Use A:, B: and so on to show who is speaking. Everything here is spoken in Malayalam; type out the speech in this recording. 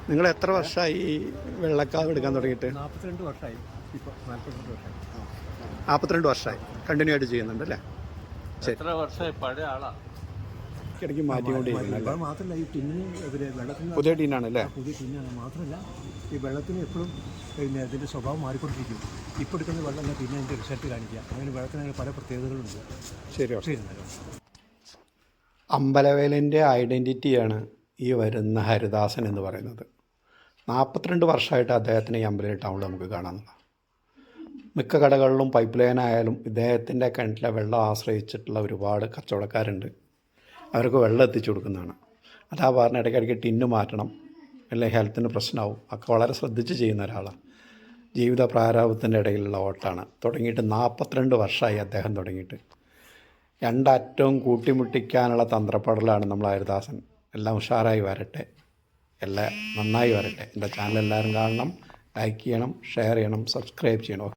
A: നിങ്ങൾ എത്ര വർഷമായി ഈ വെള്ളക്കാവ് എടുക്കാൻ തുടങ്ങിയിട്ട്?
B: 42 വർഷമായി. ഇപ്പോൾ 42 വർഷമായി.
A: 42 വർഷമായി കണ്ടിന്യൂ ആയിട്ട് ചെയ്യുന്നുണ്ട് അല്ലേ? ശരി.
C: എത്ര വർഷമായി? പഴയ ആളാ.
A: ഇടയ്ക്ക് മാറ്റിക്കൊണ്ടിരിക്കുന്നത്
B: മാത്രമല്ല ഈ ടിന്നിന് വെള്ളത്തിന്
A: പുതിയ ടീനാണ് അല്ലേ?
B: പുതിയ ടിന്നാണ്. മാത്രമല്ല ഈ വെള്ളത്തിന് എപ്പോഴും പിന്നെ അതിൻ്റെ സ്വഭാവം മാറിക്കൊണ്ടിരിക്കും. ഇപ്പോൾ എടുക്കുന്ന വെള്ളം പിന്നെ അതിൻ്റെ റിസൾട്ട് കാണിക്കുക. അങ്ങനെ വെള്ളത്തിന് പല പ്രത്യേകതകളുണ്ട്.
A: ശരി. അമ്പലവേലിൻ്റെ ഐഡൻറ്റിറ്റിയാണ് ഈ വരുന്ന ഹരിദാസൻ എന്ന് പറയുന്നത്. 42 വർഷമായിട്ട് അദ്ദേഹത്തിന് ഈ അമ്പലവയൽ ടൗണിൽ നമുക്ക് കാണാവുന്നതാണ്. മിക്ക കടകളിലും പൈപ്പ് ലൈനായാലും ഇദ്ദേഹത്തിൻ്റെ കിണറ്റിലെ വെള്ളം ആശ്രയിച്ചിട്ടുള്ള ഒരുപാട് കച്ചവടക്കാരുണ്ട്. അവർക്ക് വെള്ളം എത്തിച്ചു കൊടുക്കുന്നതാണ്. അതാ പറഞ്ഞ ഇടയ്ക്കിടയ്ക്ക് ടിന്ന് മാറ്റണം, അല്ലെങ്കിൽ ഹെൽത്തിന് പ്രശ്നമാവും, ഒക്കെ വളരെ ശ്രദ്ധിച്ച് ചെയ്യുന്ന ഒരാളാണ്. ജീവിത പ്രാരാബ്ധത്തിൻ്റെ ഇടയിലുള്ള ഓട്ടാണ്. തുടങ്ങിയിട്ട് 42 വർഷമായി അദ്ദേഹം തുടങ്ങിയിട്ട്. രണ്ടറ്റവും കൂട്ടിമുട്ടിക്കാനുള്ള തന്ത്രപ്പാടലാണ് നമ്മൾ ഹരിദാസൻ. എല്ലാം ഉഷാറായി വരട്ടെ, എല്ലാം നന്നായി വരട്ടെ. എൻ്റെ ചാനൽ എല്ലാവരും കാണണം, ലൈക്ക് ചെയ്യണം, ഷെയർ ചെയ്യണം, സബ്സ്ക്രൈബ് ചെയ്യണം.